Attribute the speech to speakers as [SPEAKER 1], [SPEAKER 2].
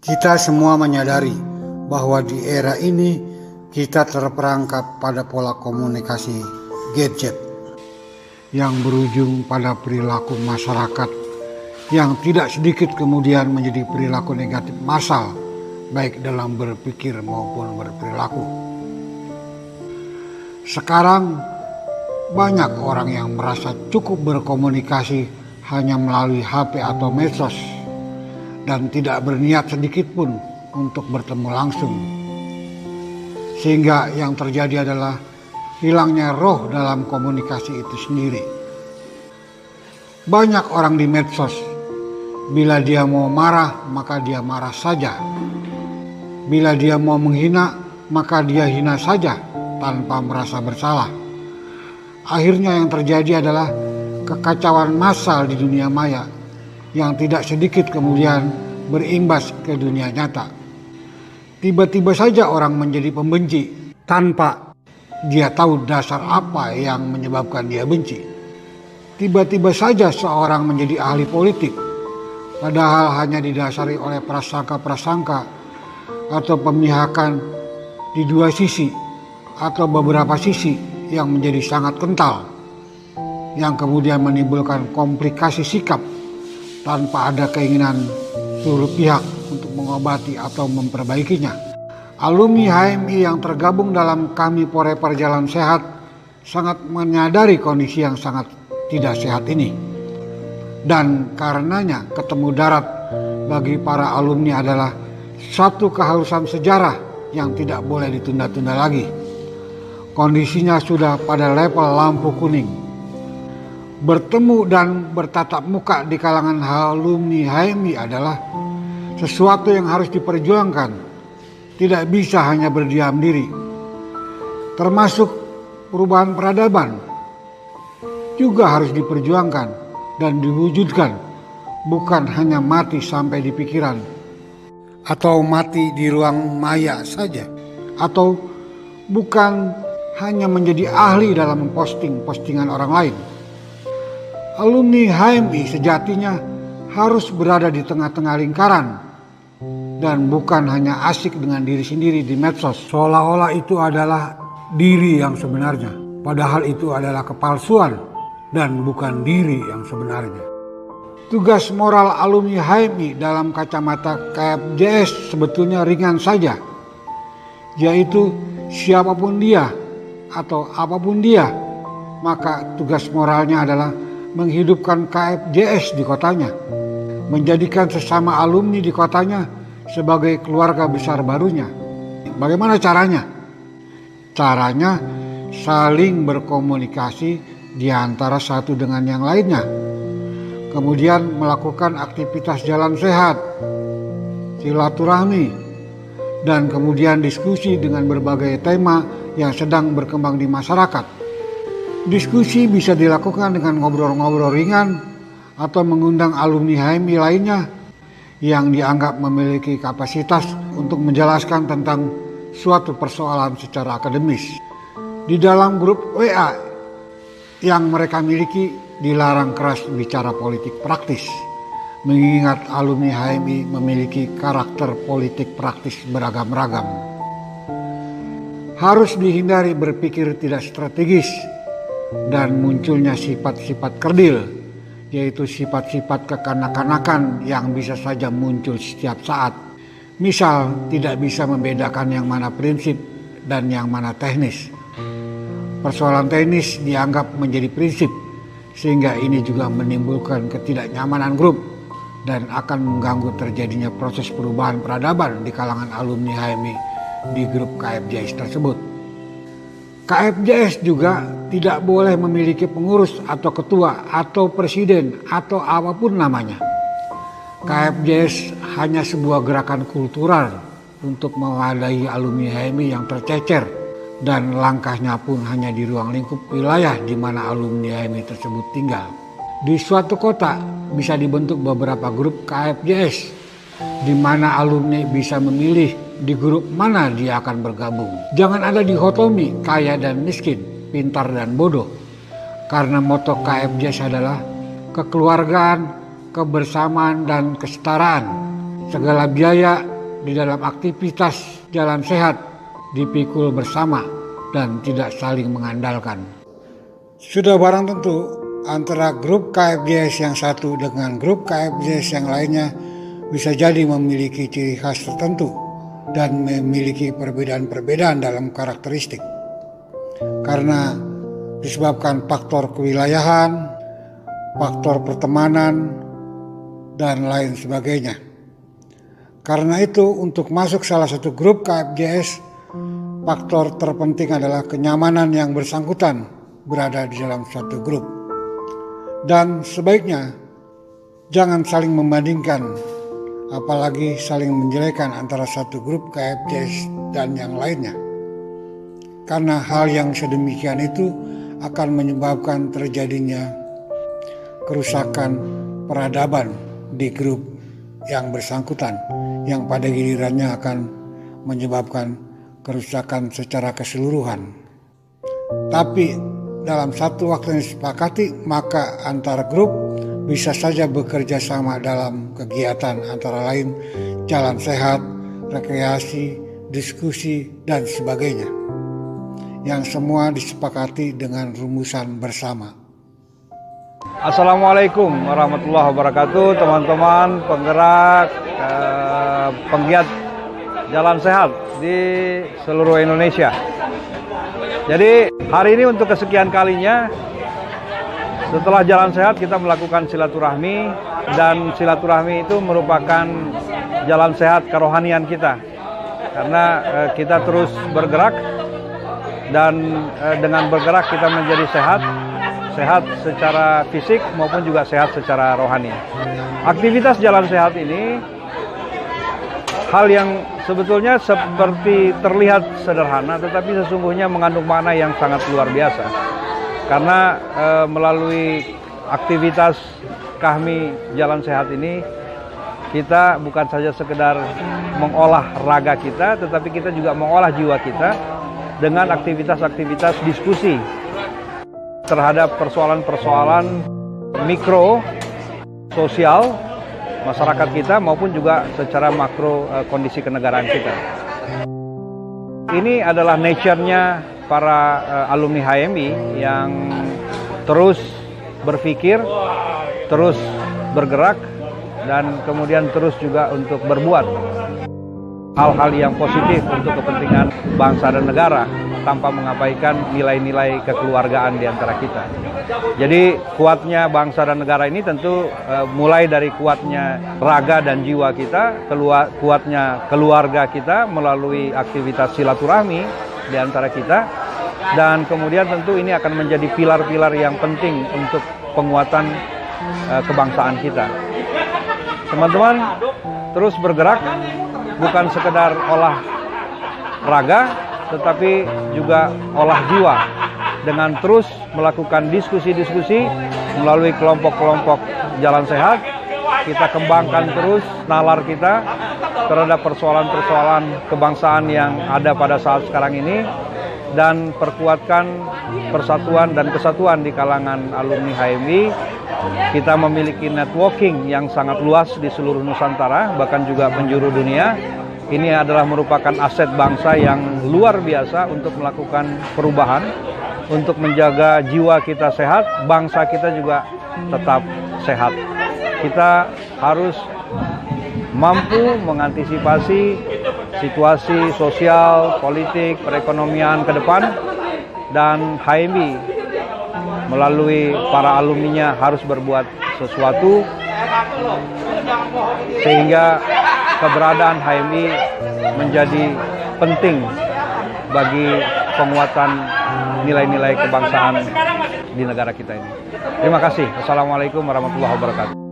[SPEAKER 1] Kita semua menyadari bahwa di era ini kita terperangkap pada pola komunikasi gadget yang berujung pada perilaku masyarakat yang tidak sedikit kemudian menjadi perilaku negatif massal, baik dalam berpikir maupun berperilaku. Sekarang banyak orang yang merasa cukup berkomunikasi hanya melalui HP atau medsos dan tidak berniat sedikit pun untuk bertemu langsung. Sehingga yang terjadi adalah hilangnya roh dalam komunikasi itu sendiri. Banyak orang di medsos, bila dia mau marah maka dia marah saja. Bila dia mau menghina maka dia hina saja tanpa merasa bersalah. Akhirnya yang terjadi adalah kekacauan massal di dunia maya yang tidak sedikit kemudian berimbas ke dunia nyata. Tiba-tiba saja orang menjadi pembenci tanpa dia tahu dasar apa yang menyebabkan dia benci. Tiba-tiba saja seorang menjadi ahli politik padahal hanya didasari oleh prasangka-prasangka atau pemihakan di dua sisi atau beberapa sisi yang menjadi sangat kental, yang kemudian menimbulkan komplikasi sikap tanpa ada keinginan seluruh pihak untuk mengobati atau memperbaikinya. Alumni HMI yang tergabung dalam Kami Forever Jalan Sehat sangat menyadari kondisi yang sangat tidak sehat ini. Dan karenanya ketemu darat bagi para alumni adalah satu keharusan sejarah yang tidak boleh ditunda-tunda lagi. Kondisinya sudah pada level lampu kuning. Bertemu dan bertatap muka di kalangan alumni HMI adalah sesuatu yang harus diperjuangkan. Tidak bisa hanya berdiam diri. Termasuk perubahan peradaban juga harus diperjuangkan dan diwujudkan, bukan hanya mati sampai di pikiran atau mati di ruang maya saja, atau bukan hanya menjadi ahli dalam memposting postingan orang lain. Alumni HMI sejatinya harus berada di tengah-tengah lingkaran dan bukan hanya asik dengan diri sendiri di medsos, seolah-olah itu adalah diri yang sebenarnya, padahal itu adalah kepalsuan dan bukan diri yang sebenarnya. Tugas moral alumni HMI dalam kacamata KFJS sebetulnya ringan saja, yaitu siapapun dia atau apapun dia, maka tugas moralnya adalah menghidupkan KFJS di kotanya, menjadikan sesama alumni di kotanya sebagai keluarga besar barunya. Bagaimana caranya? Caranya saling berkomunikasi di antara satu dengan yang lainnya. Kemudian melakukan aktivitas jalan sehat, silaturahmi, dan kemudian diskusi dengan berbagai tema yang sedang berkembang di masyarakat. Diskusi bisa dilakukan dengan ngobrol-ngobrol ringan atau mengundang alumni HMI lainnya yang dianggap memiliki kapasitas untuk menjelaskan tentang suatu persoalan secara akademis. Di dalam grup WA yang mereka miliki dilarang keras bicara politik praktis, mengingat alumni HMI memiliki karakter politik praktis beragam-ragam. Harus dihindari berpikir tidak strategis dan munculnya sifat-sifat kerdil, yaitu sifat-sifat kekanak-kanakan yang bisa saja muncul setiap saat. Misal tidak bisa membedakan yang mana prinsip dan yang mana teknis. Persoalan teknis dianggap menjadi prinsip, sehingga ini juga menimbulkan ketidaknyamanan grup dan akan mengganggu terjadinya proses perubahan peradaban di kalangan alumni HMI di grup KFJS tersebut. KFJS juga tidak boleh memiliki pengurus atau ketua atau presiden atau apapun namanya. KFJS hanya sebuah gerakan kultural untuk mewadahi alumni HMI yang tercecer, dan langkahnya pun hanya di ruang lingkup wilayah di mana alumni HMI tersebut tinggal. Di suatu kota bisa dibentuk beberapa grup KFJS di mana alumni bisa memilih di grup mana dia akan bergabung. Jangan ada dikotomi kaya dan miskin, pintar dan bodoh. Karena moto KFJS adalah kekeluargaan, kebersamaan, dan kesetaraan. Segala biaya di dalam aktivitas jalan sehat dipikul bersama dan tidak saling mengandalkan. Sudah barang tentu antara grup KFJS yang satu dengan grup KFJS yang lainnya bisa jadi memiliki ciri khas tertentu dan memiliki perbedaan-perbedaan dalam karakteristik. Karena disebabkan faktor kewilayahan, faktor pertemanan, dan lain sebagainya. Karena itu untuk masuk salah satu grup KFJS, faktor terpenting adalah kenyamanan yang bersangkutan berada di dalam suatu grup. Dan sebaiknya jangan saling membandingkan, apalagi saling menjelekan antara satu grup KFJS dan yang lainnya. Karena hal yang sedemikian itu akan menyebabkan terjadinya kerusakan peradaban di grup yang bersangkutan, yang pada gilirannya akan menyebabkan kerusakan secara keseluruhan. Tapi dalam satu waktu yang disepakati, maka antar grup bisa saja bekerja sama dalam kegiatan antara lain jalan sehat, rekreasi, diskusi, dan sebagainya, yang semua disepakati dengan rumusan bersama.
[SPEAKER 2] Assalamualaikum warahmatullahi wabarakatuh, teman-teman penggerak penggiat jalan sehat di seluruh Indonesia. Jadi hari ini untuk kesekian kalinya setelah jalan sehat kita melakukan silaturahmi, dan silaturahmi itu merupakan jalan sehat kerohanian kita. Karena kita terus bergerak, dan dengan bergerak kita menjadi sehat secara fisik maupun juga sehat secara rohani. Aktivitas jalan sehat ini hal yang sebetulnya seperti terlihat sederhana, tetapi sesungguhnya mengandung makna yang sangat luar biasa. Karena melalui aktivitas kami jalan sehat ini, kita bukan saja sekedar mengolah raga kita, tetapi kita juga mengolah jiwa kita dengan aktivitas-aktivitas diskusi terhadap persoalan-persoalan mikro sosial masyarakat kita maupun juga secara makro kondisi kenegaraan kita. Ini adalah nature-nya para alumni HMI yang terus berpikir, terus bergerak, dan kemudian terus juga untuk berbuat hal-hal yang positif untuk kepentingan bangsa dan negara tanpa mengabaikan nilai-nilai kekeluargaan di antara kita. Jadi kuatnya bangsa dan negara ini tentu mulai dari kuatnya raga dan jiwa kita, kuatnya keluarga kita melalui aktivitas silaturahmi di antara kita, dan kemudian tentu ini akan menjadi pilar-pilar yang penting untuk penguatan kebangsaan kita. Teman-teman terus bergerak, bukan sekedar olah raga, tetapi juga olah jiwa dengan terus melakukan diskusi-diskusi melalui kelompok-kelompok jalan sehat. Kita kembangkan terus nalar kita terhadap persoalan-persoalan kebangsaan yang ada pada saat sekarang ini, dan perkuatkan persatuan dan kesatuan di kalangan alumni HMI. Kita memiliki networking yang sangat luas di seluruh Nusantara, bahkan juga penjuru dunia. Ini adalah merupakan aset bangsa yang luar biasa untuk melakukan perubahan, untuk menjaga jiwa kita sehat, bangsa kita juga tetap sehat. Kita harus mampu mengantisipasi situasi sosial, politik, perekonomian ke depan, dan HMI melalui para alumninya harus berbuat sesuatu sehingga keberadaan HMI menjadi penting bagi penguatan nilai-nilai kebangsaan di negara kita ini. Terima kasih. Assalamualaikum warahmatullahi wabarakatuh.